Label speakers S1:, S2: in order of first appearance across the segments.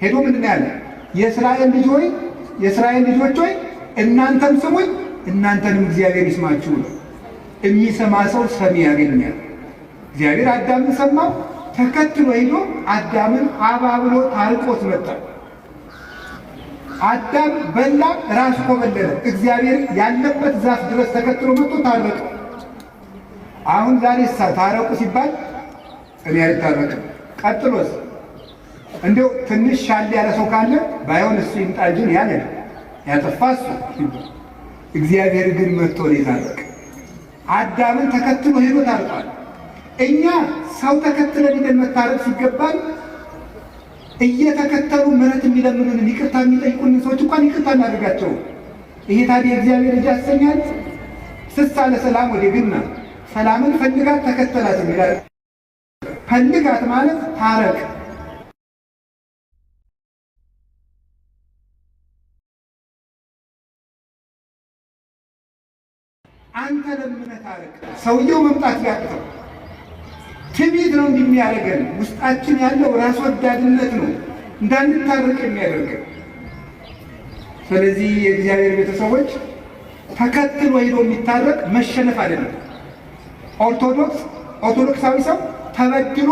S1: ሄዶ ምንድን ያለ የእስራኤል ልጆች ሆይ እናንተም ስሙኝ እናንተንም እግዚአብሔር ይስማችሁ ነው። የሚሰማ ሰው ሰሚ ያገኛል። እግዚአብሔር አዳምን ሰማው፣ ተከትሎ ሄዶ አዳምን አባብሎ ታርቆት መጣ። አዳም በላ፣ ራሱ ኮበለለ። እግዚአብሔር ያለበት ዛፍ ድረስ ተከትሎ መጥቶ ታረቀ። አሁን ዛሬ ታረቁ ሲባል እኔ አልታረቅም። ቀጥሎስ እንደው ትንሽ ሻል ያለ ሰው ካለ ባይሆን እሱ ይምጣ እንጂ ያለ ያጠፋ እሱ። እግዚአብሔር ግን መጥቶ ነው የታረቀ። አዳምን ተከትሎ ሄዶ ታርቋል። እኛ ሰው ተከትለን ሄደን መታረቅ ሲገባል እየተከተሉ ምሕረት የሚለምኑን ይቅርታ የሚጠይቁን ሰዎች እንኳን ይቅርታ እናደርጋቸው። ይሄ ታዲያ እግዚአብሔር ልጅ ያሰኛል? ስሳ ለሰላም ወደ ግና ሰላምን ፈልጋት ተከተላት ይላል። ፈልጋት ማለት ታረቅ። አንተ ለምነህ ታረቅ። ሰውየው መምጣት ያቅተው ትዕቢት ነው እንደሚያደርገን። ውስጣችን ያለው ራስ ወዳድነት ነው እንዳንታረቅ የሚያደርገን። ስለዚህ የእግዚአብሔር ቤተሰቦች ተከትሎ ሄዶ የሚታረቅ መሸነፍ አይደለም። ኦርቶዶክሳዊ ሰው ተበድሎ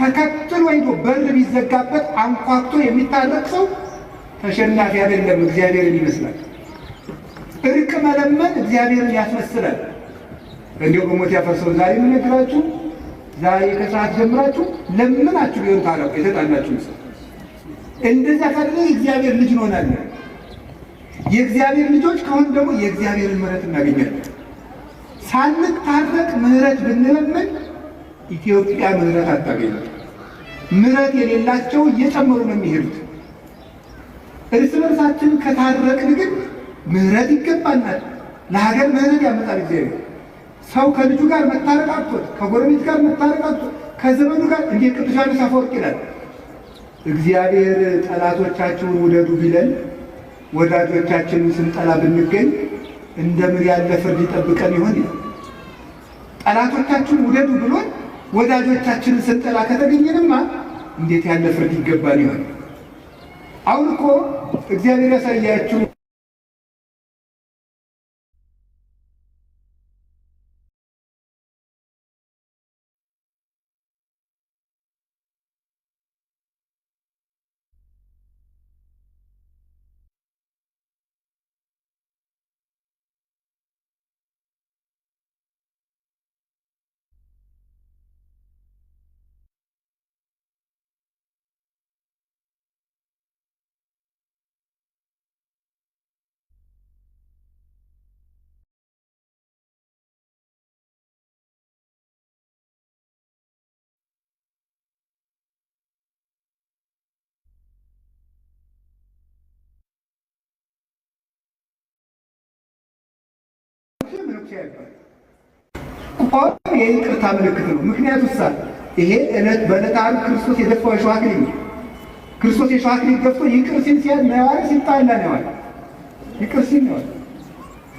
S1: ተከትሎ ሄዶ በር ቢዘጋበት አንኳኩቶ የሚታረቅ ሰው ተሸናፊ አይደለም፣ እግዚአብሔርን ይመስላል። እርቅ መለመን እግዚአብሔርን ያስመስላል። እንዲሁ በሞት ያፈርሰው ዛሬ የምነግራችሁ ዛሬ ከሰዓት ጀምራችሁ ለምናችሁ ቢሆን ታረቁ። የተጣላችሁ ሰው እንደዛ ካለ የእግዚአብሔር ልጅ እንሆናለን። የእግዚአብሔር ልጆች ከሆን ደግሞ የእግዚአብሔርን ምሕረት እናገኛለን። ሳንታረቅ ምሕረት ብንለምን ኢትዮጵያ ምሕረት አታገኝም። ምሕረት የሌላቸው እየጨመሩ ነው የሚሄዱት። እርስ በርሳችን ከታረቅን ግን ምሕረት ይገባናል። ለሀገር ምሕረት ያመጣል እግዚአብሔር። ሰው ከልጁ ጋር መታረቅ አጥቶት፣ ከጎረቤት ጋር መታረቅ አጥቶት፣ ከዘመኑ ጋር እንዴት ቅዱስ ዮሐንስ አፈወርቅ ይላል እግዚአብሔር ጠላቶቻችሁን ውደዱ ቢለን ወዳጆቻችንን ስንጠላ ብንገኝ እንደምን ያለ ፍርድ ይጠብቀን ይሆን? ጠላቶቻችሁን ውደዱ ብሎን ወዳጆቻችንን ስንጠላ ከተገኘንማ እንዴት ያለ ፍርድ ይገባን ይሆን? አሁን እኮ እግዚአብሔር ያሳያችሁ የይቅርታ ምልክት ነው። ምክንያቱ ይሄ ዕለት በዕለተ ዓርብ ክርስቶስ የደፋው የሸዋ አክሊል ነው። ክርስቶስ የሸዋ አክሊል ደፍቶ ይቅር ሲል ሲያነዋል፣ ሲጣላ ነዋል። ይቅር ሲል ነዋል።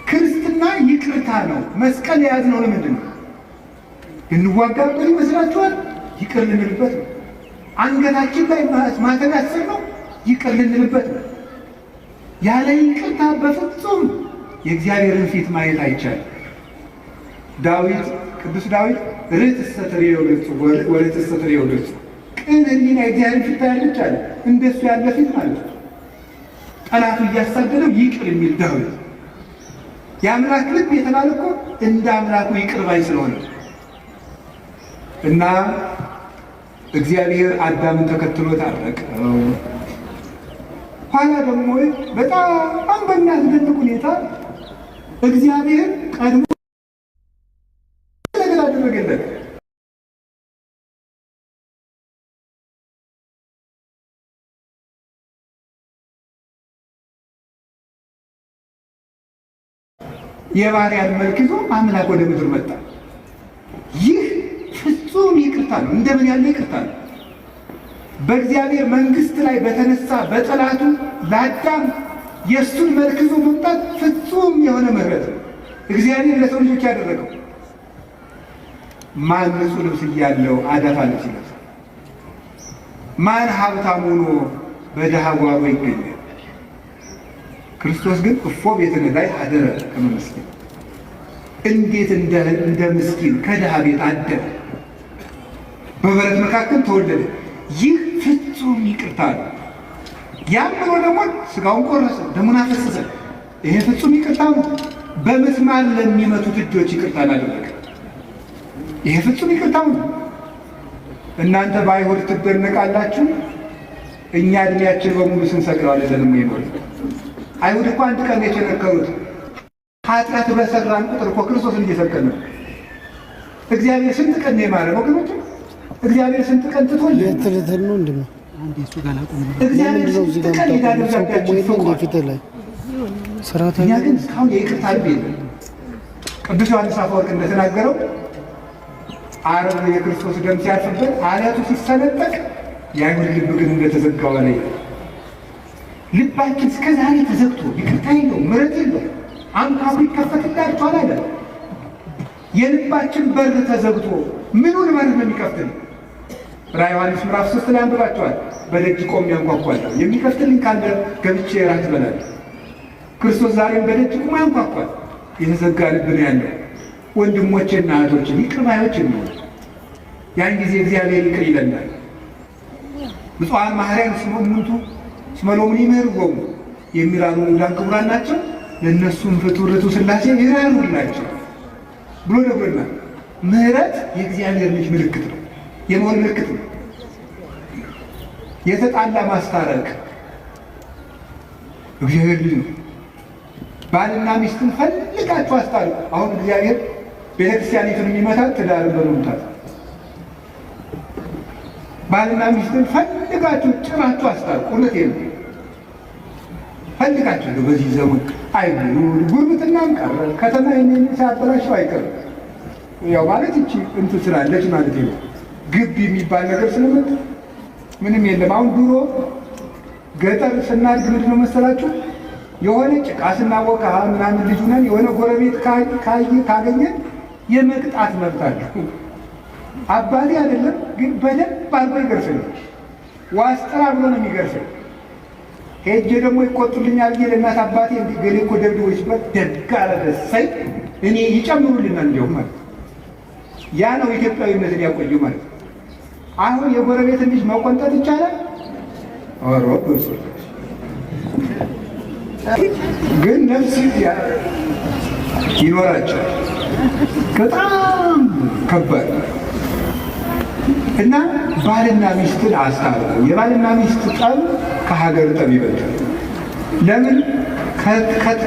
S1: ክርስትና ይቅርታ ነው። መስቀል የያዝነው ለምንድን ነው? እንዋጋበት ይመስላችኋል? ይቅር ልንልበት ነው። አንገታችን ላይ ማተብ ያሰርነው ይቅር ልንልበት ነው። ያለ ይቅርታ በፍጹም የእግዚአብሔርን ፊት ማየት አይቻልም። ዳዊት ቅዱስ ዳዊት ርትዕሰ ትሬዮ ገጹ ወርትዕሰ ትሬዮ ገጹ፣ ቅን ሕሊና የእግዚአብሔርን ፊት ታያለች አለ። እንደሱ ያለ ፊት ማለት ነው። ጠላቱ እያሳደደው ይቅር የሚል ዳዊት። የአምላክ ልብ የተባለ እኮ እንደ አምላኩ ይቅር ባይ ስለሆነ እና እግዚአብሔር አዳምን ተከትሎ ታረቀው። ኋላ ደግሞ በጣም በሚያስደንቅ ሁኔታ እግዚአብሔር ቀድሞ ነገር አደረገለት። የባሪያን መልክ ይዞ አምላክ ወደ ምድር መጣ። ይህ ፍጹም ይቅርታ ነው። እንደምን ያለ ይቅርታ ነው! በእግዚአብሔር መንግሥት ላይ በተነሳ በጠላቱ ለአዳም የእሱን መልክ ይዞ መምጣት ፍጹም የሆነ ምሕረት ነው እግዚአብሔር ለሰው ልጆች ያደረገው። ማን ንጹሕ ልብስ እያለው አዳፋ ልብስ ይለብሳል? ማን ሀብታም ሆኖ በድሃ ጓሮ ይገኛል። ክርስቶስ ግን እፎ ቤትነ ላይ አደረ ከመ ምስኪን፣ እንዴት እንደ ምስኪን ከድሃ ቤት አደረ፣ በበረት መካከል ተወለደ። ይህ ፍጹም ይቅርታ ነው። ያም ብሎ ደግሞ ስጋውን ቆረሰ፣ ደሙን አፈሰሰ። ይሄ ፍጹም ይቅርታ ነው። በምስማር ለሚመቱት እጆች ይቅርታ አደረገ። ይሄ ፍጹም ይቅርታ ነው። እናንተ በአይሁድ ትደነቃላችሁ፣ እኛ እድሜያችን በሙሉ ስንሰቅለው አይደለም ይኖር። አይሁድ እኮ አንድ ቀን የቸነከሩት ኃጢአት በሰራን ቁጥር እኮ ክርስቶስን እየሰቀልን ነው። እግዚአብሔር ስንት ቀን ነው የማረን ወገኖች? እግዚአብሔር ስንት ቀን ትቶል
S2: ለተለተል ነው እንደምን
S1: እግዚአብሔር ስንት ቀን ይዳደርጋችሁ ፊት ላይ ሰራተኛ ግን እስካሁን የይቅርታ ልብ የለም። ቅዱስ ዮሐንስ አፈወርቅ እንደተናገረው ዓርብ የክርስቶስ ደም ሲያርፍበት አለቱ ሲሰነጠቅ የአይሁድ ልብ ግን እንደተዘጋው ላይ ልባችን እስከ ዛሬ ተዘግቶ ይቅርታ የለው፣ ምሕረት የለው። አንኳኩ ይከፈትላችኋል አለ። የልባችን በር ተዘግቶ ምኑን በር ነው የሚከፍትልን? ራዕየ ዮሐንስ ምዕራፍ 3 ላይ አንብባችኋል። በደጅ ቆሜ አንኳኳለሁ፣ የሚከፍትልኝ ካለ ገብቼ እራት እበላለሁ። ክርስቶስ ዛሬም በደጅ ቆሞ ያንኳኳል። የተዘጋ ልብ ነው ያለው። ወንድሞቼና እህቶችን ይቅር ባዮች ነው። ያን ጊዜ እግዚአብሔር ይቅር ይለናል። ብፁዓን ማህሪያን እስመ እሙንቱ እስመ ሎሙ ይምህርዎሙ የሚራሩ ሙላን ክቡራን ናቸው፣ ለእነሱም ፍቱር ርቱ ሥላሴ ይራሩላቸው ብሎ ነግሮናል። ምሕረት የእግዚአብሔር ልጅ ምልክት ነው፣ የመሆን ምልክት ነው። የተጣላ ማስታረቅ እግዚአብሔር ልጅ ነው። ባልና ሚስትን ፈልጋችሁ አስታርቁ። አሁን እግዚአብሔር ቤተክርስቲያኒቱን የሚመታት ትዳርን በመምታት ባልና ሚስትን ፈልጋችሁ ጭራችሁ አስታርቁ። እውነቴን ነው። ፈልጋችሁ ነው። በዚህ ዘመን አይጉሩ ጉርብትናም ቀረ፣ ከተማ ይሄን ሲያበላሽው አይቀርም። ያው ማለት እቺ እንትን ስላለች ማለት ነው። ግብ የሚባል ነገር ስለመጣ ምንም የለም። አሁን ድሮ ገጠር ስናድግ ምንድን ነው መሰላችሁ የሆነ ጭቃ ስናቦካ ምናምን ልጅ ነን የሆነ ጎረቤት ካገኘን የመቅጣት መብት አለው። አባቴ አይደለም ግን በደንብ አድርጎ ይገርፈኛል። ዋስጥራ ብሎ ነው የሚገርፈኝ። ሄጄ ደግሞ ይቆጡልኛል ብዬ ለእናት አባቴ ገሌ እኮ ደብድቦ ሲባል ደግ አለ ደሳይ እኔ ይጨምሩልናል እንዲሁም ማለት ያ ነው ኢትዮጵያዊነትን ያቆዩ ማለት። አሁን የጎረቤትን ልጅ መቆንጠጥ ይቻላል? ኦሮ ግን ነፍስ ይኖራቸዋል። በጣም ከባድ እና ባልና ሚስትን አስታርቁ። የባልና ሚስት ጠብ ከሀገር ጠብ ይበልጣል። ለምን? ከሁከት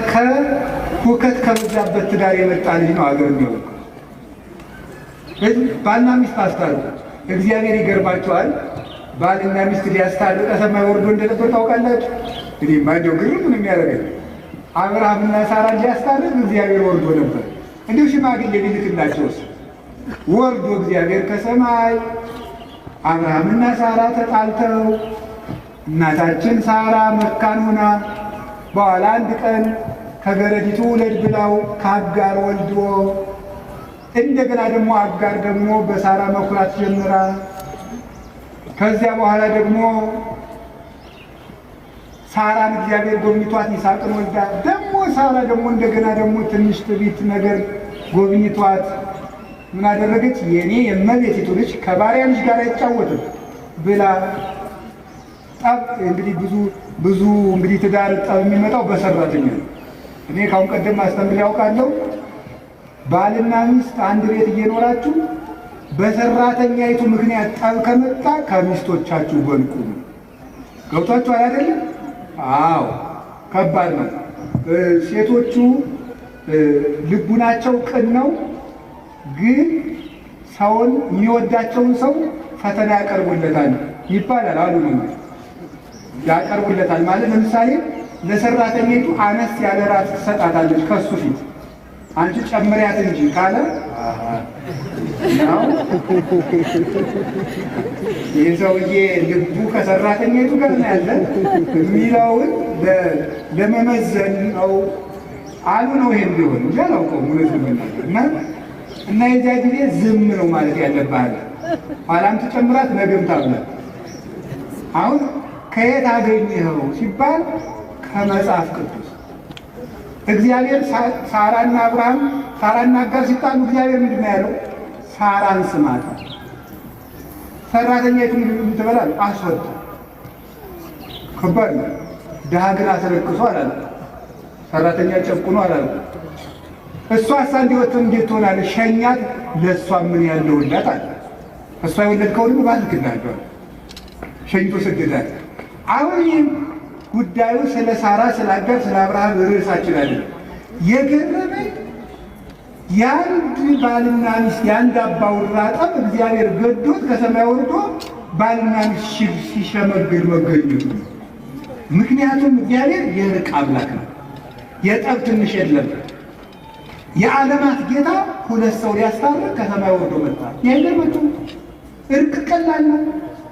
S1: ከበዛበት ትዳር የመጣ ልጅ ነው ሀገር የሚሆን። ባልና ሚስት አስታርቁ። እግዚአብሔር ይገርማቸዋል። ባልና ሚስት ሊያስታርቅ ከሰማይ ወርዶ እንደነበር ታውቃላችሁ። እንግዲህ ማንደው ግርም ምን የሚያደርገኝ አብርሃምና ሳራ ሊያስታርቅ እግዚአብሔር ወርዶ ነበር። እንዲሁ ሽማግሌ ቢልክላቸውስ ወርዶ እግዚአብሔር ከሰማይ አብርሃምና ሳራ ተጣልተው እናታችን ሳራ መካን ሆና በኋላ አንድ ቀን ከገረዲቱ ውለድ ብላው ከአጋር ወልዶ እንደገና ደግሞ አጋር ደግሞ በሳራ መኩራት ጀምራ ከዚያ በኋላ ደግሞ ሳራን እግዚአብሔር ጎብኝቷት ይስሐቅን ወልዳ ደግሞ ሳራ ደግሞ እንደገና ደግሞ ትንሽ ትዕቢት ነገር ጎብኝቷት ምን አደረገች? የኔ የእመቤቲቱ ልጅ ከባሪያ ልጅ ጋር አይጫወትም ብላ ጠብ። እንግዲህ ብዙ እንግዲህ ትዳር ጠብ የሚመጣው በሰራተኛ ነው። እኔ ካሁን ቀደም አስተምሬ ያውቃለሁ። ባልና ሚስት አንድ ቤት እየኖራችሁ በሰራተኛይቱ ምክንያት ጠብ ከመጣ ከሚስቶቻችሁ ጎን ቁሙ። ገብቷችኋል አይደለም? አዎ ከባድ ነው። ሴቶቹ ልቡናቸው ቅን ነው፣ ግን ሰውን የሚወዳቸውን ሰው ፈተና ያቀርቡለታል ይባላል አሉ ነው። ያቀርቡለታል ማለት ለምሳሌ ለሰራተኛይቱ አነስ ያለ ራት ትሰጣታለች ከሱ ፊት አንቺ ጨምሪያት እንጂ ካለ ነው ይህ ሰውዬ ልቡ ከሰራተኛይቱ ጋር ነው ያለ የሚለውን ለመመዘን ነው አሉ ነው። ይሄን ቢሆን እንጂ አላውቀውም እውነት ለመናገር እና የዚያ ጊዜ ዝም ነው ማለት ያለብህ። ኋላም ትጨምራት ነገም ታብላት። አሁን ከየት አገኘኸው ሲባል ከመጽሐፍ ቅዱስ። እግዚአብሔር ሳራና አብርሃም ሳራና አጋር ሲጣሉ እግዚአብሔር ምንድን ነው ያለው? ሳራን ስማት፣ ሰራተኛይቱ ምን ትበላል? አስወጣ። ከባድ ነው። ድሃ ግን አስረክሶ አላለ፣ ሰራተኛ ጨቁኖ አላለ። እሷ እንዲወጥም እንዴት ትሆናለች? ሸኛት፣ ለእሷ ምን ያለውላት አለ። እሷ የወለድከው ደግሞ ባልክላቸዋል፣ ሸኝቶ ሰደዳት። አሁን ይህም ጉዳዩ ስለ ሳራ ስለ አጋር ስለ አብርሃም ርዕሳችን አለ። የገረመኝ የአንድ ባልና ሚስት የአንድ አባወራ ጠብ እግዚአብሔር ገዶት ከሰማይ ወርዶ ባልና ሚስት ሲሸመግል መገኘቱ። ምክንያቱም እግዚአብሔር የእርቅ አምላክ ነው። የጠብ ትንሽ የለም። የዓለማት ጌታ ሁለት ሰው ሊያስታርቅ ከሰማይ ወርዶ መጣ። ያይገርመቱ እርቅ ቀላል ነው።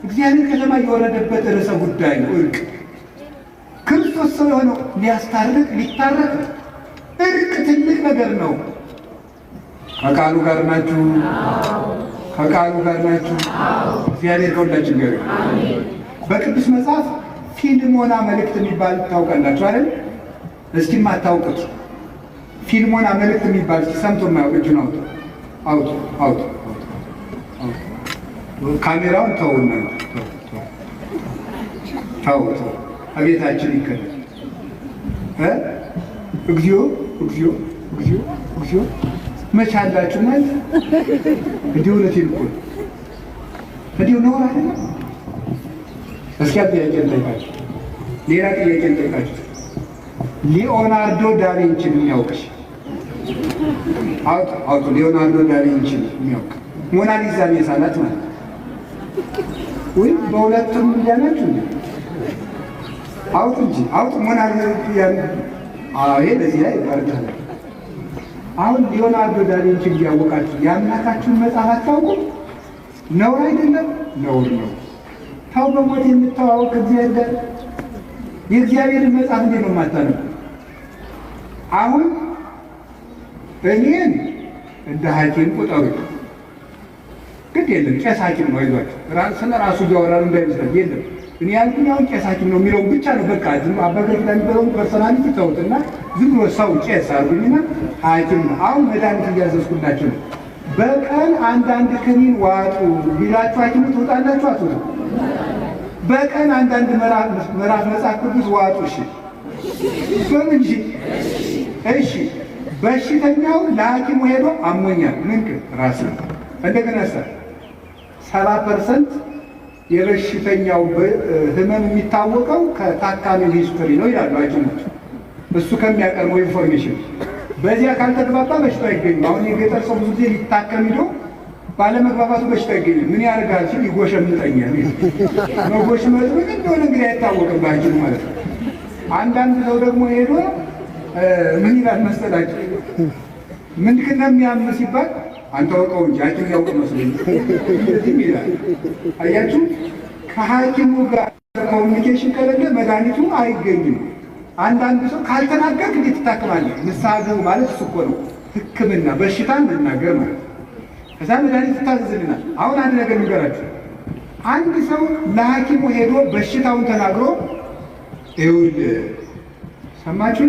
S1: እግዚአብሔር ከሰማይ የወረደበት ርዕሰ ጉዳይ ነው እርቅ። ክርስቶስ ሰው የሆነው ሊያስታርቅ ሊታረቅ፣ እርቅ ትልቅ ነገር ነው። ከቃሉ ጋር ናችሁ? ከቃሉ ጋር ናችሁ? እግዚአብሔር ከሁላችን ጋር። በቅዱስ መጽሐፍ ፊልሞና መልእክት የሚባል ታውቃላችሁ አይደል? እስኪ የማታውቁት ፊልሞና መልእክት የሚባል ሰምቶ የማያውቅ እጁን አውጡ። ካሜራውን ተውና ተው አቤታችን ይከላል። እግዚኦ እግዚኦ እግዚኦ እግዚኦ መች አላችሁ ማለት እንዲሁ እውነቴን እኮ እንዲሁ ነው አይደል? እስኪ ጥያቄ እንጠይቃችሁ፣ ሌላ ጥያቄ እንጠይቃችሁ። ሊዮናርዶ ዳቪንቺን የሚያውቅሽ አውጡ። ሊዮናርዶ ዳቪንቺን የሚያውቅ ሞናሊዛ የሳላት ማለት ወይ በሁለቱም እንዲያናችሁ እንዴ? አውጡ እንጂ አውጡ። ሞናሊዛ ይሄ ለዚህ ላይ ይባርካል። አሁን ሊዮናርዶ ዳቪንቺን እያወቃችሁ የአምላካችሁን መጽሐፍ አታውቁም? ነውር አይደለም? ነውር ነው። ታው በሞት የምታዋወቅ ከእግዚአብሔር ጋር የእግዚአብሔርን መጽሐፍ እንዴት ነው የማታነው? አሁን እኔን እንደ ሐኪም ቁጠሩ። ግድ የለም ቄስ ሐኪም ነው። አይዟችሁ ስለ ራሱ እያወራሉ እንዳይመስላል። የለም እኔ ያልኩኝ አሁን ቄስ ሐኪም ነው የሚለውን ብቻ ነው። በቃ ዝም አባገር የሚበለውን ፐርሶናሊቲ ተውትና ዝም ብሎ ሰው ቄስ አርጉኝና ሐኪም ነው። አሁን መድኃኒት እያዘዝኩላችሁ ነው። በቀን አንዳንድ ክኒን ዋጡ ቢላችሁ ሐኪሙ ትወጣላችሁ አትወጡ? በቀን አንዳንድ ምዕራፍ መጽሐፍ ቅዱስ ዋጡ። እሺ በምን? እሺ በሽተኛው ለሐኪሙ ሄዶ አሞኛል ምን ራስ እንደገና 70% የበሽተኛው ህመም የሚታወቀው ከታካሚው ሂስትሪ ነው ይላሉ ሐኪሞች። እሱ ከሚያቀርበው ኢንፎርሜሽን በዚያ ካልተግባባ በሽታው አይገኝም። አሁን የገጠር ሰው ብዙ ጊዜ ሊታከም ሄዶ ባለመግባባቱ በሽታ አይገኝም። ምን ያደርጋል ሲል ይጎሸምጠኛል። መጎሽመጥ ምን እንደሆነ እንግዲህ አይታወቅም በሐኪሙ ማለት ነው። አንዳንድ ሰው ደግሞ ሄዶ ምን ይላል መሰላችሁ? ምንድን ነው የሚያም ሲባል አንተ ወቀው እንጂ ሐኪም ያውቅ መስሎኝ እንደዚህ ይላል። አያችሁ፣ ከሐኪሙ ጋር ኮሚኒኬሽን ከሌለ መድኃኒቱ አይገኝም። አንዳንድ ሰው ካልተናገርክ እንዴት ትታከማለህ? ንስሐ ግቡ ማለት እሱ እኮ ነው ሕክምና፣ በሽታን መናገር ማለት ነው። ከዛ መድኃኒት ትታዘዝልናል። አሁን አንድ ነገር ንገራችሁ። አንድ ሰው ለሐኪሙ ሄዶ በሽታውን ተናግሮ ይኸውልህ ሰማችሁ፣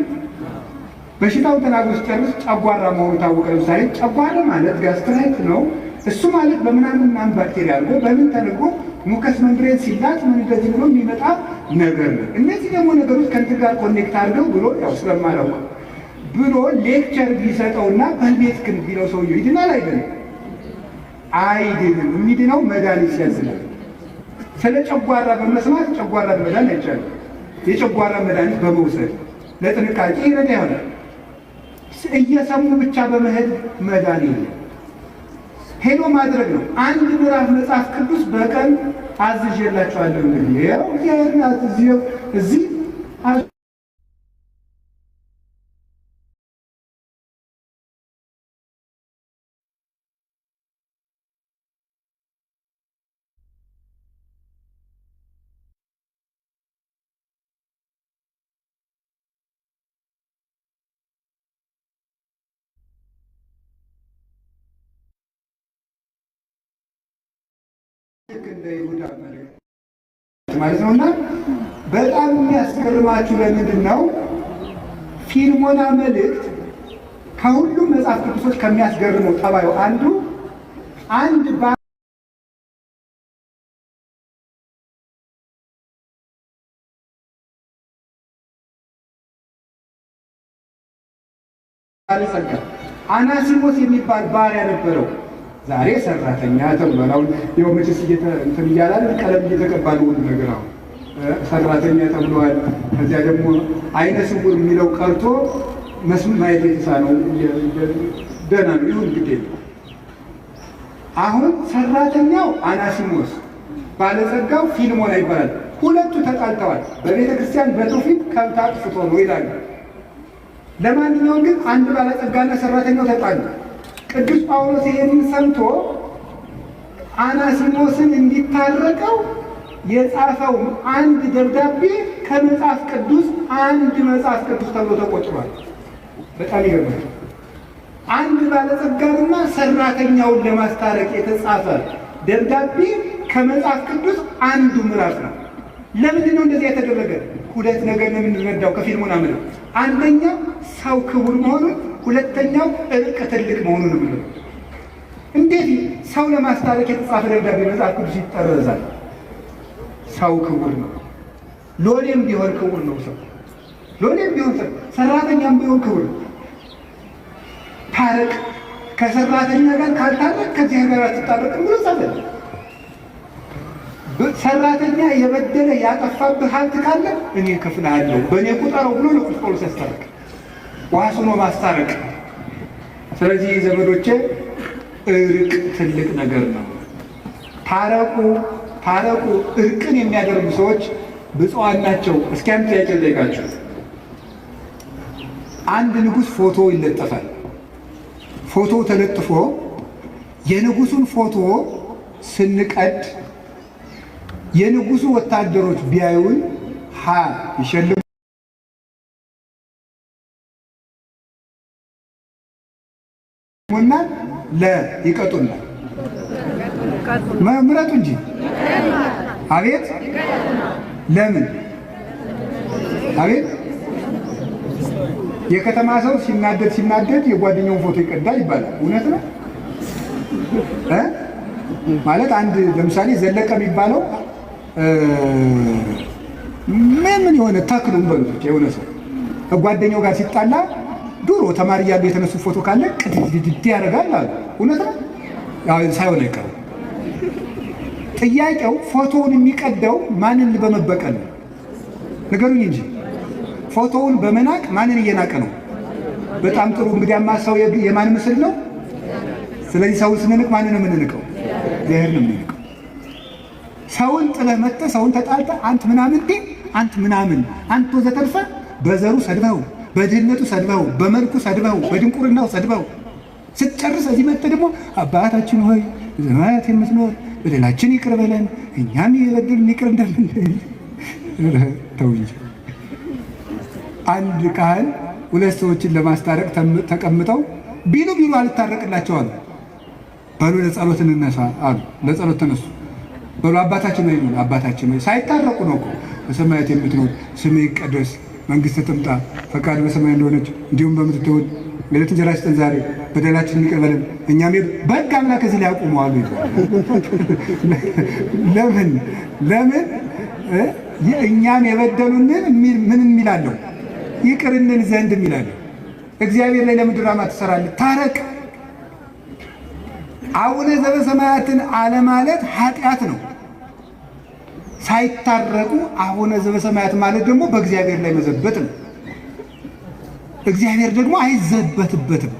S1: በሽታውን ተናግሮ ሲጨርስ ጨጓራ መሆኑ ታወቀ። ለምሳሌ ጨጓራ ማለት ጋስትራይት ነው። እሱ ማለት በምናምን ባክቴሪያ አድርጎ በምን ተነግሮ ሙከስ መንግሬን ሲላት ምን እንደዚህ ብሎ የሚመጣ ነገር ነው። እነዚህ ደግሞ ነገሮች ከእንትን ጋር ኮኔክት አድርገው ብሎ ያው ስለማላውቅ ብሎ ሌክቸር ቢሰጠውና በቤት ግን ቢለው ሰውዬው ይድናል አይደለም? አይድንም። የሚድነው መድኃኒት ሲያዝናል። ስለ ጨጓራ በመስማት ጨጓራ መዳን አይቻልም። የጨጓራ መድኃኒት በመውሰድ ለጥንቃቄ ይረዳ ይሆናል። እየሰሙ ብቻ በመሄድ መዳን የለም። ሄዶ ማድረግ ነው። አንድ ምዕራፍ መጽሐፍ ቅዱስ በቀን አዝዤላችኋለሁ። እንግዲህ ያው እግዚአብሔር እዚህ እንደ ይሁዳ ማለት ነውና በጣም የሚያስገርማችሁ ለምንድን ነው ፊልሞና መልእክት ከሁሉም መጽሐፍ ቅዱሶች ከሚያስገርመው ጠባዩ አንዱ አንድ ባለጸጋ አናሲሞስ የሚባል ባሪያ ነበረው። ዛሬ ሰራተኛ ተብሏል። አሁን ይኸው መቼስ እንትን እያላል ቀለም እየተቀባ ነው ሁሉ ነገር። አሁን ሰራተኛ ተብሏል። ከዚያ ደግሞ አይነ ስውር የሚለው ቀርቶ መስማት ማየት የተሳነው ደህና ነው። ይሁን እንግዲህ አሁን ሰራተኛው አናሲሞስ ባለጸጋው ፊልሞና ይባላል። ሁለቱ ተጣልተዋል። በቤተ ክርስቲያን በትውፊት ከብት አጥፍቶ ነው ይላሉ። ለማንኛውም ግን አንድ ባለጸጋና ሰራተኛው ተጣሉ። ቅዱስ ጳውሎስ ይህንን ሰምቶ አናሲሞስን እንዲታረቀው የጻፈው አንድ ደብዳቤ ከመጽሐፍ ቅዱስ አንድ መጽሐፍ ቅዱስ ተብሎ ተቆጥሯል። በጣም ይገርማል። አንድ ባለጸጋንና ሰራተኛውን ለማስታረቅ የተጻፈ ደብዳቤ ከመጽሐፍ ቅዱስ አንዱ ምዕራፍ ነው። ለምንድን ነው እንደዚህ የተደረገ? ሁለት ነገር ነው የምንረዳው ከፊልሞና ምድር። አንደኛው ሰው ክቡር መሆኑን፣ ሁለተኛው እርቅ ትልቅ መሆኑን ነው። እንዴት ሰው ለማስታረቅ የተጻፈ ደብዳቤ መጽሐፍ ቅዱስ ይጠረዛል? ሰው ክቡር ነው። ሎሌም ቢሆን ክቡር ነው። ሰው ሎሌም ቢሆን ሰራተኛም ቢሆን ክቡር ነው። ታረቅ፣ ከሰራተኛ ጋር ካልታረቅ ከዚህ ጋር አትታረቅም ብሎ ጻፈ። ሰራተኛ የበደለ ያጠፋብህ ሀብት ካለ እኔ እከፍልሃለሁ በእኔ ቁጠረው ብሎ ለቅዱስ ጳውሎስ ያስታረቅ፣ ዋስ ሆኖ ማስታረቅ። ስለዚህ ዘመዶቼ እርቅ ትልቅ ነገር ነው። ታረቁ ታረቁ። እርቅን የሚያደርጉ ሰዎች ብፁዓን ናቸው። እስኪ አንድ ጥያቄ ልጠይቃችሁ። አንድ ንጉሥ ፎቶ ይለጠፋል። ፎቶ ተለጥፎ የንጉሱን ፎቶ ስንቀድ የንጉሱ ወታደሮች ቢያዩን ይሸልሙናል፣ ይቀጡናል። ምረጡ እንጂ አቤት። ለምን አቤት? የከተማ ሰው ሲናደድ የጓደኛውን ፎቶ ይቀዳል ይባላል። እውነት ነው ማለት አንድ ለምሳሌ ዘለቀ የሚባለው ምን የሆነ ተክሉን በሉት የሆነ ሰው ከጓደኛው ጋር ሲጣላ ድሮ ተማሪ ያለው የተነሱ ፎቶ ካለ ቅድድ ያደርጋል አሉ። እውነት ነው ሳይሆን አይቀርም። ጥያቄው ፎቶውን የሚቀደው ማንን በመበቀል ነው? ንገሩኝ እንጂ ፎቶውን በመናቅ ማንን እየናቀ ነው? በጣም ጥሩ። እንግዲያማ ሰው የማን ምስል ነው? ስለዚህ ሰውን ስንንቅ ማንን ነው የምንንቀው? እግዚአብሔር ነው የምንንቀው። ሰውን ጥለህ መጥተህ ሰውን ተጣልተህ አንተ ምናምን አንተ ምናምን አንተ ወዘተርፈ በዘሩ ሰድበው፣ በድህነቱ ሰድበው፣ በመልኩ ሰድበው፣ በድንቁርናው ሰድበው ስትጨርስ እዚህ መጥተህ ደግሞ አባታችን ሆይ በሰማያት የምትኖር በደላችን ይቅር በለን እኛም የበደሉንን ይቅር እንደምንል። ተው እንጂ። አንድ ካህን ሁለት ሰዎችን ለማስታረቅ ተቀምጠው ቢሉ አልታረቅላቸው አሉ። በሉ ለጸሎት እንነሳ አሉ። ለጸሎት ተነሱ። በሉ አባታችን ወይ ነው። አባታችን ወይ ሳይታረቁ ነው እኮ በሰማያት የምትኖር ስምህ ይቀደስ፣ መንግሥትህ ትምጣ፣ ፈቃድ በሰማይ እንደሆነች እንዲሁም በምድር ትሁን። የዕለት እንጀራችንን ስጠን ዛሬ፣ በደላችንን ይቅር በለን እኛም በሕግ አምላክ እዚህ ላይ ያቆመዋሉ። ለምን እኛም የበደሉንን ምን የሚላለሁ ይቅር እንል ዘንድ የሚላለሁ። እግዚአብሔር ላይ ለምን ድራማ ትሰራለህ? ታረቅ። አቡነ ዘበሰማያትን አለማለት ኃጢአት ነው። ሳይታረቁ አቡነ ዘበሰማያት ማለት ደግሞ በእግዚአብሔር ላይ መዘበት ነው። እግዚአብሔር ደግሞ አይዘበትበትም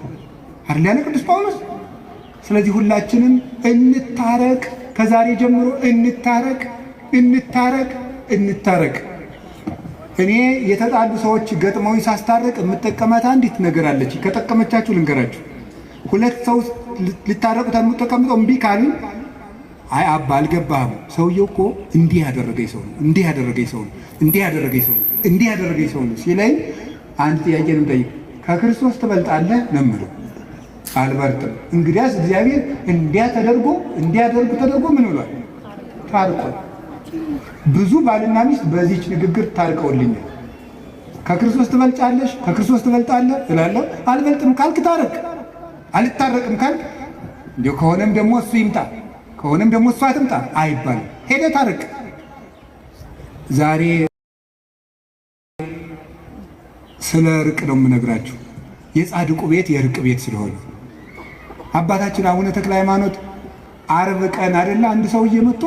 S1: አይደል ያለ ቅዱስ ጳውሎስ። ስለዚህ ሁላችንም እንታረቅ፣ ከዛሬ ጀምሮ እንታረቅ። እኔ የተጣሉ ሰዎች ገጥመው ሳስታረቅ የምጠቀማት አንዲት ነገር አለች። ከጠቀመቻችሁ ልንገራችሁ። ሁለት ሰው ልታረቁ ተቀምጠው እምቢ ካሉኝ አይ አባ አልገባህም፣ ሰውየው እኮ እንዲህ ያደረገኝ ሰው ነው፣ እንዲህ ያደረገኝ ሰው ነው፣ እንዲህ ያደረገኝ ሰው ነው፣ እንዲህ ያደረገኝ ሰው ነው ሲለኝ አንድ ጥያቄ ነው የምጠይቅ። ከክርስቶስ ትበልጣለህ ነው የምለው። አልበልጥም። እንግዲያስ እግዚአብሔር እንዲያ ተደርጎ እንዲያደርጉ ተደርጎ ምን ብሏል? ታርቋል። ብዙ ባልና ሚስት በዚህች ንግግር ታርቀውልኛል። ከክርስቶስ ትበልጫለሽ፣ ከክርስቶስ ትበልጣለህ እላለሁ። አልበልጥም ካልክ ታረቅ፣ አልታረቅም ካልክ እንዲያው ከሆነም ደግሞ እሱ ይምጣ፣ ከሆነም ደግሞ እሷ ትምጣ አይባልም። ሄደህ ታረቅ። ዛሬ ስለ እርቅ ነው የምነግራችሁ። የጻድቁ ቤት የእርቅ ቤት ስለሆነ አባታችን አቡነ ተክለ ሃይማኖት ዓርብ ቀን አይደለ አንድ ሰውዬ መጥቶ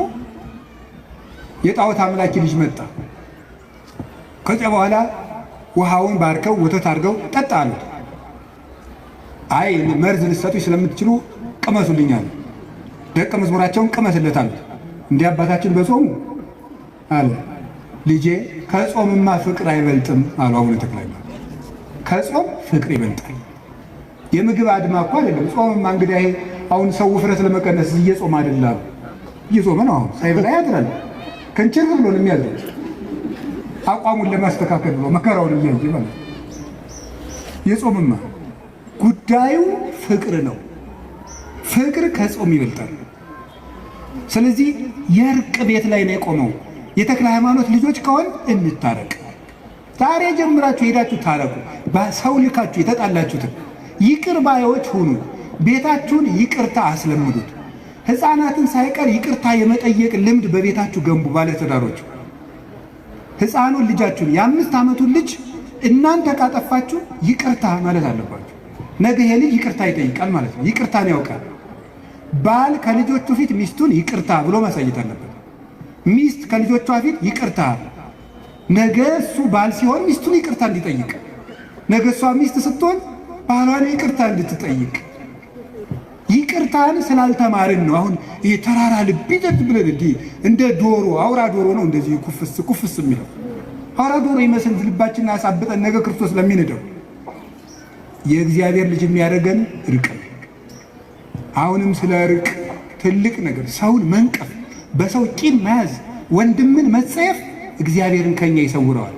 S1: የጣዖት አምላኪ ልጅ መጣ። ከዚያ በኋላ ውሃውን ባርከው ወተት አድርገው ጠጣ አሉት። አይ መርዝ ልትሰጡኝ ስለምትችሉ ቅመሱልኛል። ደቀ መዝሙራቸውን ቅመስለታል። እንዲህ አባታችን በጾሙ አለ። ልጄ ከጾምማ ፍቅር አይበልጥም አሉ አቡነ ተክለ ሃይማኖት። ከጾም ፍቅር ይበልጣል። የምግብ አድማ እኮ አይደለም። ጾምማ እንግዲህ አሁን ሰው ውፍረት ለመቀነስ እየጾም አይደለም። እየጾመ ነው። አሁን ሳይበላ ያድራል። ከንቸር ብሎ ነው የሚያድረው። አቋሙን ለማስተካከል ብሎ መከራውን እያየ ማለት የጾምማ ጉዳዩ ፍቅር ነው። ፍቅር ከጾም ይበልጣል። ስለዚህ የእርቅ ቤት ላይ ነው የቆመው። የተክለ ሃይማኖት ልጆች ከሆን እንታረቅ። ዛሬ ጀምራችሁ ሄዳችሁ ታረቁ። ሰው ልካችሁ የተጣላችሁትን ይቅር ባዮች ሁኑ። ቤታችሁን ይቅርታ አስለምዱት። ሕፃናትን ሳይቀር ይቅርታ የመጠየቅ ልምድ በቤታችሁ ገንቡ። ባለትዳሮች ሕፃኑን ልጃችሁን የ5 ዓመቱን ልጅ እናንተ ካጠፋችሁ ይቅርታ ማለት አለባችሁ። ነገ ይሄ ልጅ ይቅርታ ይጠይቃል ማለት ነው። ይቅርታን ያውቃል። ባል ከልጆቹ ፊት ሚስቱን ይቅርታ ብሎ ማሳየት አለበት። ሚስት ከልጆቿ ፊት ይቅርታ፣ ነገ እሱ ባል ሲሆን ሚስቱን ይቅርታ እንዲጠይቅ፣ ነገ እሷ ሚስት ስትሆን ባሏን ይቅርታ እንድትጠይቅ። ይቅርታን ስላልተማርን ነው። አሁን ይሄ ተራራ ልብ ይደት ብለን እንደ ዶሮ አውራ ዶሮ ነው እንደዚህ ኩፍስ የሚለው አውራ ዶሮ ይመስል ልባችንን አሳብጠን ነገ ክርስቶስ ለሚንደው የእግዚአብሔር ልጅ የሚያደርገን እርቅ ነው። አሁንም ስለ እርቅ ትልቅ ነገር ሰውን መንቀፍ፣ በሰው ቂም መያዝ፣ ወንድምን መጸየፍ እግዚአብሔርን ከኛ ይሰውረዋል።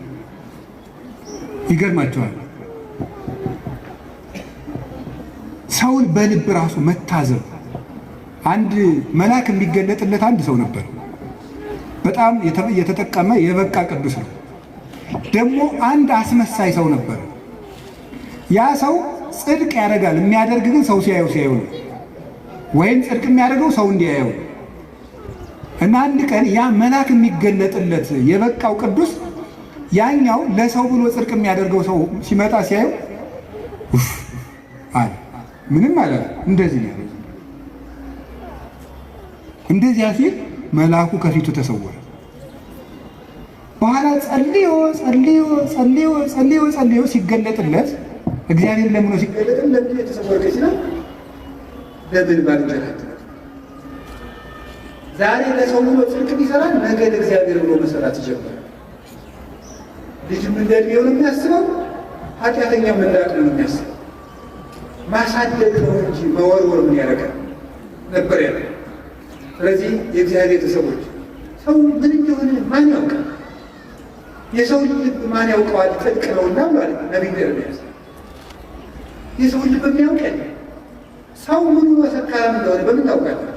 S1: ይገርማቸዋል። ሰውን በልብ ራሱ መታዘብ። አንድ መልአክ የሚገለጥለት አንድ ሰው ነበር። በጣም የተጠቀመ የበቃ ቅዱስ ነው። ደግሞ አንድ አስመሳይ ሰው ነበር። ያ ሰው ጽድቅ ያደርጋል። የሚያደርግ ግን ሰው ሲያየው ነው። ወይም ጽድቅ የሚያደርገው ሰው እንዲያየው እና አንድ ቀን ያ መልአክ የሚገለጥለት የበቃው ቅዱስ ያኛው ለሰው ብሎ ጽድቅ የሚያደርገው ሰው ሲመጣ ሲያየው አለ። ምንም አለ። እንደዚህ ነው። እንደዚያ ሲል መልአኩ ከፊቱ ተሰወረ። በኋላ ጸልዮ ሲገለጥለት እግዚአብሔር ለምኖ ሲገለጥለት የተሰወረ ሲና ለምን ባልጀራት ዛሬ ለሰው ብሎ ጽድቅ ቢሰራ ነገ ለእግዚአብሔር ብሎ መሰራት ይጀምራል። ልጅም እንደሚሆን የሚያስበው ኃጢአተኛም እንዳቅም ነው የሚያስበው። ማሳደግ ነው እንጂ መወርወር ምን ያደርጋል ነበር ያለ። ስለዚህ የእግዚአብሔር ቤተሰቦች ሰው ምን እንደሆነ ማን ያውቃል? የሰው ልብ ማን ያውቀዋል? ጥልቅ ነውና ማለት ነቢዩ ኤርምያስ የሰው ልብ የሚያውቀን ሰው ምኑ መሰካራም እንደሆነ በምን ታውቃለህ?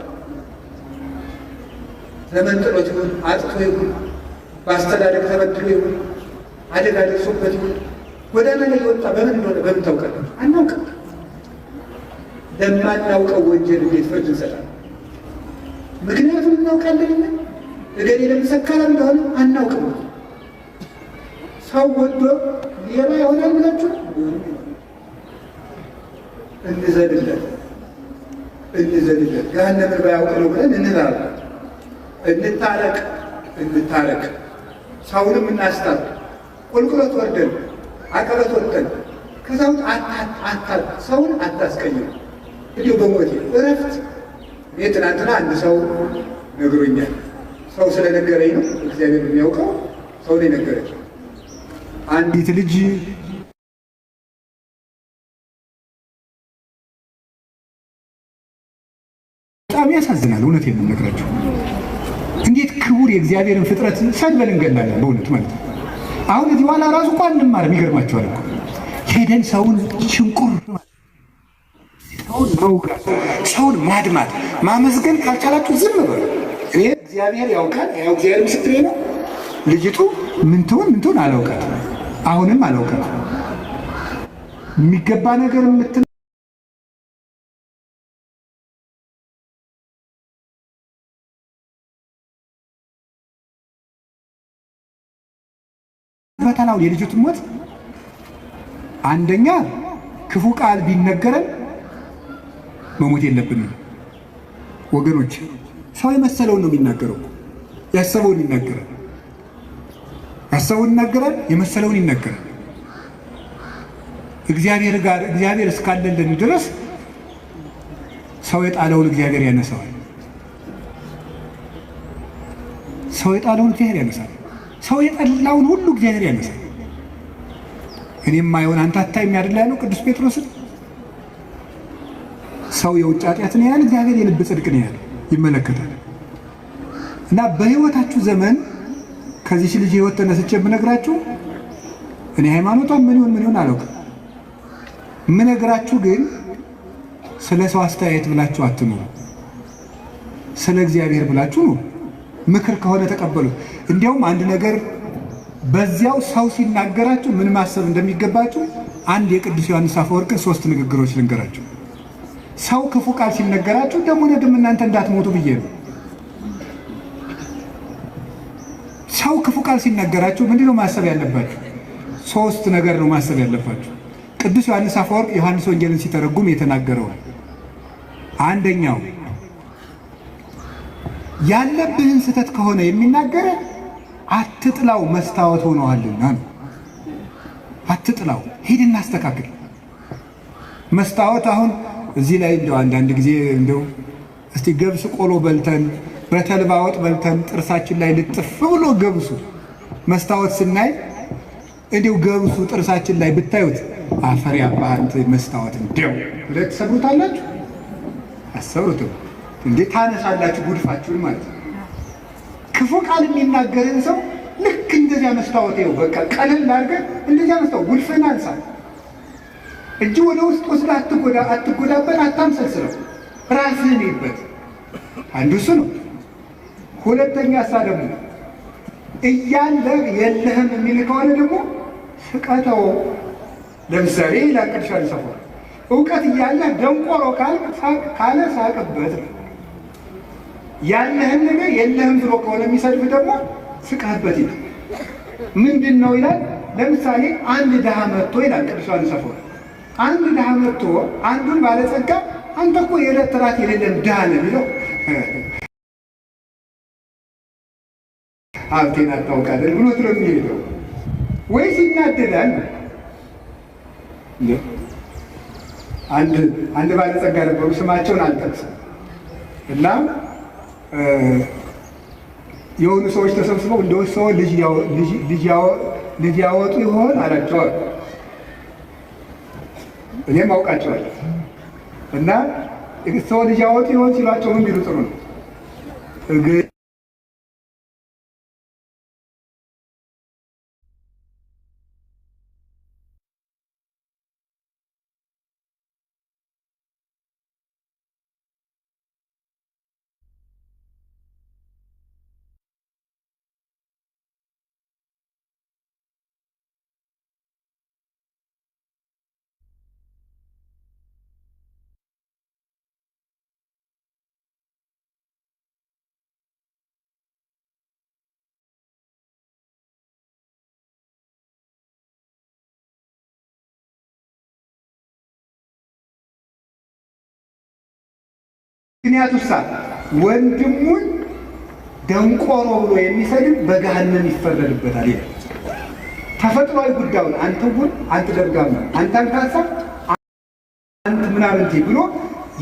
S1: ዘመን ጥሎት ይሁን አጥቶ ይሁን በአስተዳደግ ተበድሎ ይሁን አደጋ ደርሶበት ይሁን ጎዳና ላይ የወጣ በምን እንደሆነ በምን ታውቃለህ? አናውቅም። ለማናውቀው ወንጀል እንዴት ፍርድ እንሰጣለን? ምክንያቱም እናውቃለን። እገሌ ለምሰካራም እንደሆነ አናውቅም። ሰው ወዶ ሌላ ይሆናል ብላችሁ እንዘልለት ገሃነምን ባያውቅ ነው ብለን እንላለን። እንታረቅ፣ ሰውንም እናስታርቅ። ቁልቁለት ወርደን አቀበት ወርደን ከዛው ሰውን አታስቀይም። እንዲሁ በሞቴ እረፍት። እኔ ትናንትና አንድ ሰው ነግሮኛል። ሰው ስለነገረኝ ነው፣ እግዚአብሔር የሚያውቀው ሰው ነው የነገረኝ። አንዲት ልጅ በጣም ያሳዝናል። እውነት የምነግራቸው እንዴት ክቡር የእግዚአብሔርን ፍጥረት ሰድበን እንገላለን። በእውነት ማለት ነው። አሁን እዚህ በኋላ ራሱ እኮ አንማርም። ይገርማቸዋል እኮ ሄደን ሰውን ሽንቁር፣ ሰውን መውጋት፣ ሰውን ማድማት፣ ማመስገን ካልቻላችሁ ዝም በሉ። እኔ እግዚአብሔር ያውቃል፣ ያው እግዚአብሔር ምስክሬ ነው። ልጅቱ ምን ትሆን አላውቃት፣ አሁንም አላውቃት። የሚገባ ነገር የምትል ፈተናው የልጅቱ ሞት አንደኛ ክፉ ቃል ቢነገረን መሞት የለብንም ወገኖች። ሰው የመሰለውን ነው የሚናገረው፣ ያሰበውን ይናገራል፣ ያሰበውን የመሰለውን ይናገራል። እግዚአብሔር እስካለልን ድረስ ሰው የጣለውን እግዚአብሔር ያነሳዋል። ሰው የጣለውን እግዚአብሔር ያነሳል። ሰው የጠላውን ሁሉ እግዚአብሔር ያነሳል። እኔም ማየውን አንተ አታይም አይደል ያለው ቅዱስ ጴጥሮስን። ሰው የውጭ ኃጢአትን ያህል እግዚአብሔር የልብ ጽድቅን ያህል ይመለከታል። እና በሕይወታችሁ ዘመን ከዚህ ልጅ ሕይወት ተነስቼ የምነግራችሁ እኔ ሃይማኖቷን ምን ይሆን አላውቅም። የምነግራችሁ ግን ስለ ሰው አስተያየት ብላችሁ አትኑሩ፣ ስለ እግዚአብሔር ብላችሁ ነው። ምክር ከሆነ ተቀበሉ። እንዲያውም አንድ ነገር በዚያው ሰው ሲናገራችሁ ምን ማሰብ እንደሚገባችሁ አንድ የቅዱስ ዮሐንስ አፈወርቅ 3 ንግግሮች ልንገራችሁ። ሰው ክፉ ቃል ሲነገራችሁ ደግሞ ነገም እናንተ እንዳትሞቱ ብዬ ነው። ሰው ክፉ ቃል ሲነገራችሁ ምንድነው ማሰብ ያለባችሁ? 3 ነገር ነው ማሰብ ያለባችሁ። ቅዱስ ዮሐንስ አፈወርቅ ዮሐንስ ወንጌልን ሲተረጉም የተናገረው አንደኛው ያለብህን ስህተት ከሆነ የሚናገረ አትጥላው፣ መስታወት ሆነዋልና ነው። አትጥላው፣ ሂድና አስተካክል። መስታወት አሁን እዚህ ላይ እንደው አንዳንድ ጊዜ እንደው እስቲ ገብስ ቆሎ በልተን በተልባ ወጥ በልተን ጥርሳችን ላይ ልጥፍ ብሎ ገብሱ መስታወት ስናይ እንደው ገብሱ ጥርሳችን ላይ ብታዩት አፈር ያባህንት መስታወት እንደው ብለህ ትሰብሩታላችሁ። አሰብሩትም እንዴ ታነሳላችሁ ጉድፋችሁን ማለት ነው። ክፉ ቃል የሚናገርን ሰው ልክ እንደዚያ መስታወት ነው። በቃ ቀለል አድርገህ እንደዚያ መስታወት ጉድፍህን አንሳ እንጂ ወደ ውስጥ ወስደህ አትጎዳበት፣ አታምሰልስለው፣ ራስህን ይበት። አንዱ እሱ ነው። ሁለተኛ ደግሞ እያለህ የለህም የሚል ከሆነ ደግሞ ስቀተው። ለምሳሌ ላቀድሻል ሰፈር እውቀት እያለህ ደንቆሮ ካለ ሳቅበት። ያለህን ነገር የለህም ብሎ ከሆነ የሚሰድብ ደግሞ ስቃበት ይላል። ምንድን ነው ይላል? ለምሳሌ አንድ ድሃ መጥቶ ይላል ቅዱስ ዮሐንስ አፈወርቅ፣ አንድ ድሃ መጥቶ አንዱን ባለጸጋ አንተ እኮ የዕለት ራት የሌለም ድሃ ነህ ቢለው ሀብቴን አታውቃለህ ብሎት ነው የሚሄደው ወይስ ይናደዳል? አንድ ባለጸጋ ነበሩ፣ ስማቸውን አልጠቅስም እና የሆኑ ሰዎች ተሰብስበው እንደው ሰው ልጅ ያወጡ ይሆን አላቸው። እኔም አውቃቸዋለሁ እና ሰው ልጅ ያወጡ ይሆን ሲሏቸው ምን ቢሉ ጥሩ ነው? ምክንያቱ ወንድሙን ደንቆሮ ብሎ የሚሰድብ በገሃነም ይፈረድበታል ይላል። ተፈጥሯዊ ጉዳዩን አንተ ደርጋማ፣ አንተ አንካሳ፣ አንተ ምናምንቴ ብሎ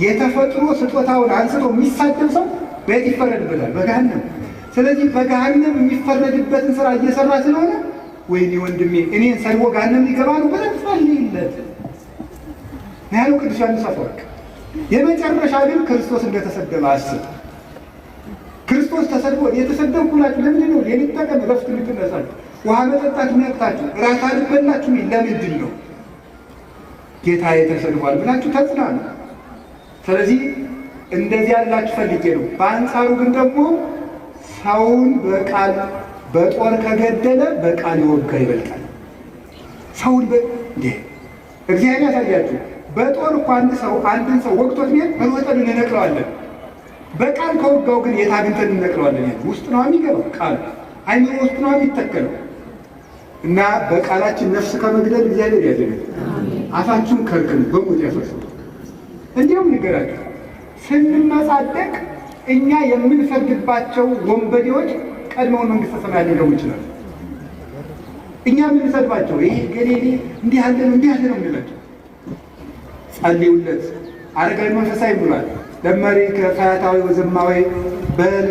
S1: የተፈጥሮ ስጦታውን አንስቶ የሚሳደብ ሰው በየት ይፈረድበታል? በገሃነም። ስለዚህ በገሃነም የሚፈረድበትን ስራ እየሰራ ስለሆነ ወይኔ ወንድሜ እኔን ሰድቦ ገሃነም ሊገባ ነው ብለህ ጸልይለት ያለው ቅዱስ ዮሐንስ አፈወርቅ። የመጨረሻ ግን ክርስቶስ እንደተሰደበ አስብ። ክርስቶስ ተሰድቦ የተሰደብኩላችሁ ለምንድን ነው? ሌሊት ተቀን ረፍት ልትነሳችሁ፣ ውሃ መጠጣት የሚያቅታችሁ፣ እራት አልበላችሁ ለምንድን ነው? ጌታዬ ተሰድቧል ብላችሁ ተጽናኑ። ስለዚህ እንደዚህ ያላችሁ ፈልጌ ነው። በአንጻሩ ግን ደግሞ ሰውን በቃል በጦር ከገደለ በቃል የወጋ ይበልጣል። ሰውን እግዚአብሔር ያሳያችሁ። በጦር እኮ አንድን ሰው ወቅቶት ቢሆን ሮጠን እንነቅለዋለን። በቃል ከወጋው ግን የት አግኝተን እንነቅለዋለን? ውስጥ ነው የሚገባው ቃል፣ አይምሮ ውስጥ ነው የሚተከለው። እና በቃላችን ነፍስ ከመግደል እግዚአብሔር ያድነን። አፋችሁን ከልክሉ በሞት ያፈርሰው። እንዲሁም ንገራችሁ፣ ስንመጻደቅ እኛ የምንፈርድባቸው ወንበዴዎች ቀድመውን መንግሥተ ሰማያት ሊገቡ ይችላሉ። እኛ የምንሰድባቸው ይሄ ገሌሌ እንዲህ ያለ ነው እንዲህ ያለ ነው የምንላቸው፣ ጸልዩለት። አረጋዊ መንፈሳዊ ብሏል። ለመሪ ከፈያታዊ ወዘማዊ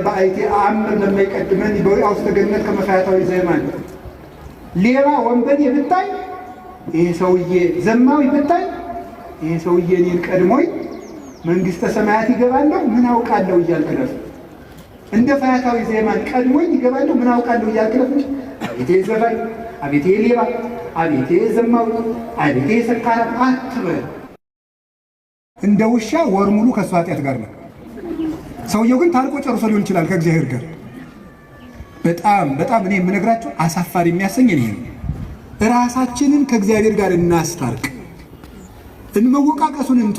S1: በአይቲ አምር ለማይቀድመን በውስተ ገነት ከመፈያታዊ ዘይማን። ሌባ ወንበዴ ብታይ ይሄ ሰውዬ ዘማዊ ብታይ ይሄ ሰውዬ እኔን ቀድሞኝ መንግሥተ ሰማያት ይገባለሁ ምን አውቃለሁ እያልክ ነው። እንደ ፈያታዊ ዘይማን ቀድሞኝ ይገባለሁ ምን አውቃለሁ እያልክ ነው። አቤቴ ዘፋኝ፣ አቤቴ ሌባ፣ አቤቴ ዘማዊ፣ አቤቴ ሰካራም አትበል። እንደ ውሻ ወር ሙሉ ከእሱ ኃጢአት ጋር ነው። ሰውየው ግን ታርቆ ጨርሶ ሊሆን ይችላል ከእግዚአብሔር ጋር። በጣም እኔ የምነግራቸው አሳፋሪ የሚያሰኝ ይሄ ነው። ራሳችንን ከእግዚአብሔር ጋር እናስታርቅ። እንመወቃቀሱን እንቶ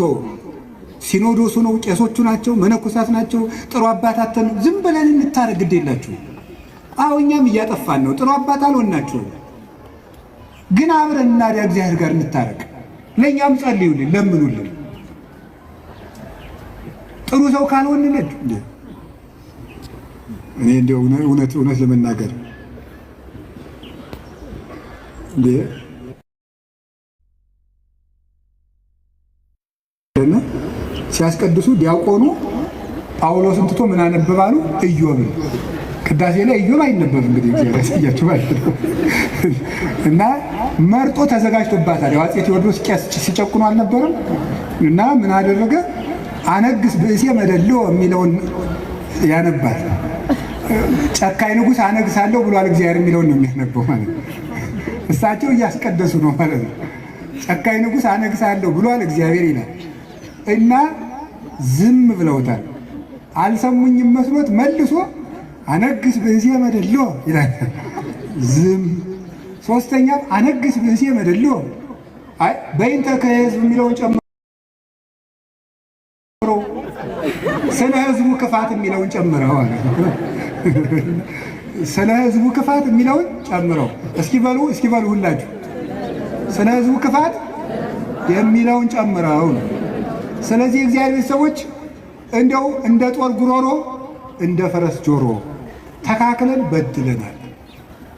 S1: ሲኖዶሱ ነው፣ ቄሶቹ ናቸው፣ መነኮሳት ናቸው፣ ጥሩ አባታትን ዝም ብለን እንታረቅ። ግድ የላችሁ። አዎ እኛም እያጠፋን ነው፣ ጥሩ አባት አልሆናችሁ። ግን አብረን እናዲያ እግዚአብሔር ጋር እንታረቅ። ለእኛም ጸልዩልን፣ ለምኑልን። ጥሩ ሰው ካልሆንለት እኔ እንደው እውነት ለመናገር ሲያስቀድሱ ዲያቆኑ ጳውሎስን ትቶ ምን አነበባሉ? ኢዮብን። ቅዳሴ ላይ ኢዮብ አይነበብ እንግዲህ እግዚአብሔር ያሳያችሁ ማለት ነው። እና መርጦ ተዘጋጅቶባታል። አፄ ቴዎድሮስ ቄስ ሲጨቁኑ አልነበረም? እና ምን አደረገ? አነግስ ብእሴ መደልዎ የሚለውን ያነባል። ጨካኝ ንጉሥ አነግሳለሁ ብሏል እግዚአብሔር የሚለውን ነው የሚያነበው ማለት ነው። እሳቸው እያስቀደሱ ነው ማለት ነው። ጨካኝ ንጉሥ አነግሳለሁ ብሏል እግዚአብሔር ይላል። እና ዝም ብለውታል። አልሰሙኝም መስሎት መልሶ አነግስ ብእሴ መደልዎ ይላል። ዝም። ሶስተኛም አነግስ ብእሴ መደልዎ በይንተ ከሕዝብ የሚለውን ጨምሮ ስለ ሕዝቡ ክፋት የሚለውን ጨምረው ስለ ሕዝቡ ክፋት የሚለውን ጨምረው እስኪ በሉ ሁላችሁ ስለ ሕዝቡ ክፋት የሚለውን ጨምረው። ስለዚህ እግዚአብሔር ሰዎች እንደው እንደ ጦር ጉሮሮ እንደ ፈረስ ጆሮ ተካክለን በድለናል።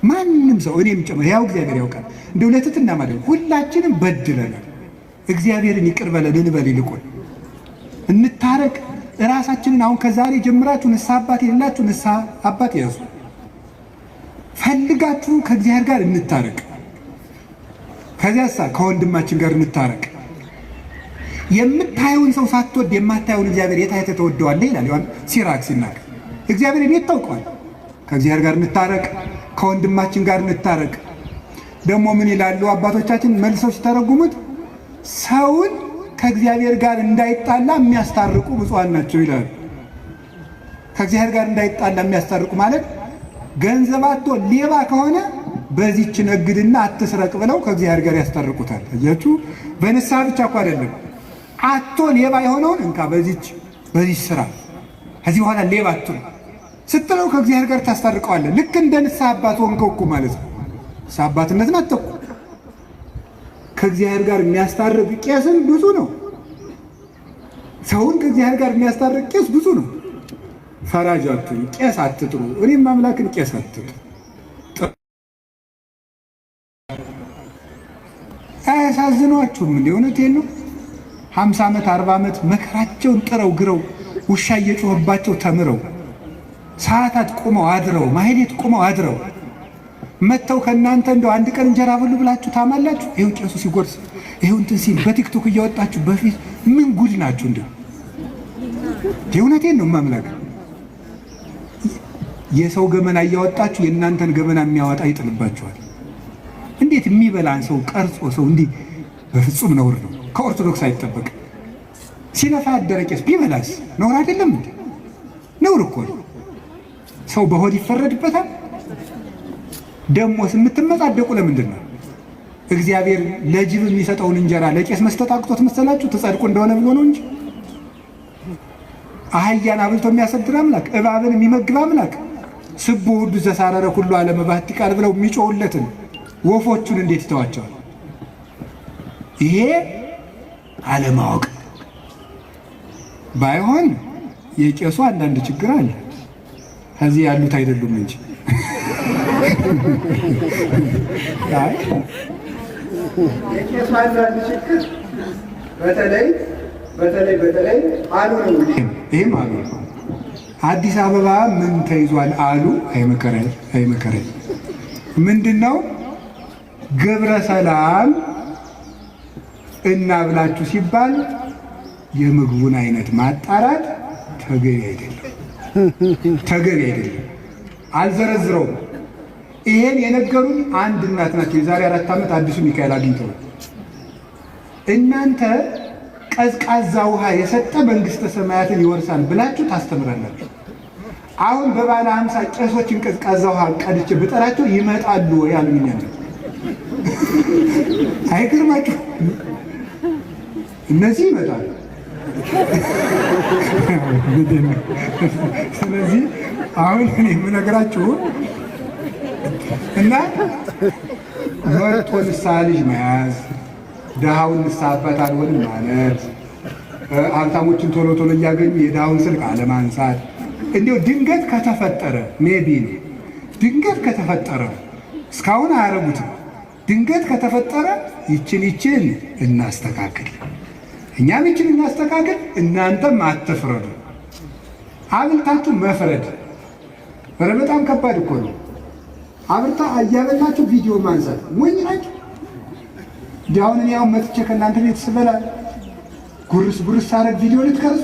S1: ማንም ሰው እኔም ጨምሮ ያው እግዚአብሔር ያውቃል። እንደው ለትትና ማለት ሁላችንም በድለናል። እግዚአብሔርን ይቅር በለን እንበል። ይልቁን እንታረቅ። ራሳችንን አሁን ከዛሬ ጀምራችሁ ንስሐ አባት የሌላችሁ ንስሐ አባት ያዙ። ፈልጋችሁ ከእግዚአብሔር ጋር እንታረቅ። ከዚያሳ ከወንድማችን ጋር እንታረቅ። የምታየውን ሰው ሳትወድ የማታየውን እግዚአብሔር የት አይተህ ተወደዋለህ ይላል ዮሐንስ ሲራክ ሲናገር። እግዚአብሔር የት ታውቀዋል? ከእግዚአብሔር ጋር እንታረቅ፣ ከወንድማችን ጋር እንታረቅ። ደግሞ ምን ይላሉ አባቶቻችን መልሰው ሲተረጉሙት? ሰውን ከእግዚአብሔር ጋር እንዳይጣላ የሚያስታርቁ ብፁዓን ናቸው ይላሉ። ከእግዚአብሔር ጋር እንዳይጣላ የሚያስታርቁ ማለት ገንዘብ አጥቶ ሌባ ከሆነ በዚህች ነግድና አትስረቅ ብለው ከእግዚአብሔር ጋር ያስታርቁታል። አያችሁ፣ በንስሐ ብቻ እኮ አይደለም። አጥቶ ሌባ የሆነውን እንካ በዚች ስራ ከዚህ በኋላ ሌባ አትሉ ስትለው ከእግዚአብሔር ጋር ታስታርቀዋለህ። ልክ እንደ ንስሐ አባት ሆንከው እኮ ማለት ነው። ንስሐ አባትነትን አትተኩ። ከእግዚአብሔር ጋር የሚያስታርቅ ቄስም ብዙ ነው። ሰውን ከእግዚአብሔር ጋር የሚያስታርቅ ቄስ ብዙ ነው። ፈራጅ አትሉ፣ ቄስ አትጥሩ። እኔም አምላክን ቄስ አትጥሩ። አያሳዝኗችሁም? እንደ እውነቴን ነው። 50 ዓመት 40 ዓመት መከራቸውን ጥረው ግረው ውሻ እየጮኸባቸው ተምረው ሰዓታት ቁመው አድረው ማህሌት ቁመው አድረው መተው ከእናንተ እንደው አንድ ቀን እንጀራ ብሉ ብላችሁ ታማላችሁ። ይኸው ቄሱ ሲጎርስ ይኸው እንትን ሲል በቲክቶክ እያወጣችሁ በፊት ምን ጉድ ናችሁ? እንደው የእውነቴን ነው ማምላክ። የሰው ገመና እያወጣችሁ የእናንተን ገመና የሚያወጣ ይጥልባችኋል። እንዴት የሚበላን ሰው ቀርጾ ሰው እንዲህ በፍጹም ነውር ነው። ከኦርቶዶክስ አይጠበቅም። ሲለፋ ያደረ ቄስ ቢበላስ ነውር አይደለም እንዴ? ነውር እኮ ነው። ሰው በሆድ ይፈረድበታል? ደሞስ የምትመጻደቁ ለምንድን ነው? እግዚአብሔር ለጅብ የሚሰጠውን እንጀራ ለቄስ መስጠት አቅቶት መሰላችሁ? ትጸድቁ እንደሆነ ብሎ ነው እንጂ። አህያን አብልቶ የሚያሰድር አምላክ፣ እባብን የሚመግብ አምላክ፣ ስቡ ውዱ ዘሳረረ ሁሉ ዓለም ባህቲ ቃል ብለው የሚጮውለትን ወፎቹን እንዴት ይተዋቸዋል? ይሄ አለማወቅ ባይሆን የቄሱ አንዳንድ ችግር አለ፣ ከዚህ ያሉት አይደሉም እንጂ
S2: የቄሱ አንዳንድ ችግር በተለይ አሉ ነው።
S1: ይህም አሉ አዲስ አበባ ምን ተይዟል አሉ። አይመከረኝ ምንድን ነው ገብረ ሰላም እናብላችሁ ሲባል የምግቡን አይነት ማጣራት ተገቢ አይደለም። አልዘረዝረውም። ይሄን የነገሩኝ አንድ እናት ናቸው። የዛሬ 4 ዓመት አዲሱ ሚካኤል አግኝተው እናንተ ቀዝቃዛ ውሃ የሰጠ መንግስተ ሰማያትን ይወርሳል ብላችሁ ታስተምራላችሁ። አሁን በባለ 50 ቄሶችን ቀዝቃዛ ውሃ ቀድቼ ብጠራቸው ይመጣሉ ያሉኝ ነው። አይገርማችሁ? እነዚህ ይመጣሉ። ስለዚህ አሁን እኔ የምነግራችሁ እና መርጦ ንስሐ ልጅ መያዝ፣ ድሃውን ንስሐ አባት አልሆንም ማለት፣ ሀብታሞችን ቶሎ እያገኙ የድሃውን ስልክ አለማንሳት። እንዲሁ ድንገት ከተፈጠረ ሜቢ ነው። ድንገት ከተፈጠረ እስካሁን አያረጉትም። ድንገት ከተፈጠረ ይችን እናስተካክል፣ እኛም ይችን እናስተካክል፣ እናንተም አትፍረዱ። አብልታችሁ መፍረድ በጣም ከባድ እኮ ነው። አብርታ እያበላችሁ ቪዲዮ ማንሳት ሞኝ ናችሁ። አሁን እኔ መጥቼ ከእናንተ ቤት ስበላ ጉርስ ሳረግ ቪዲዮ ልትቀርጹ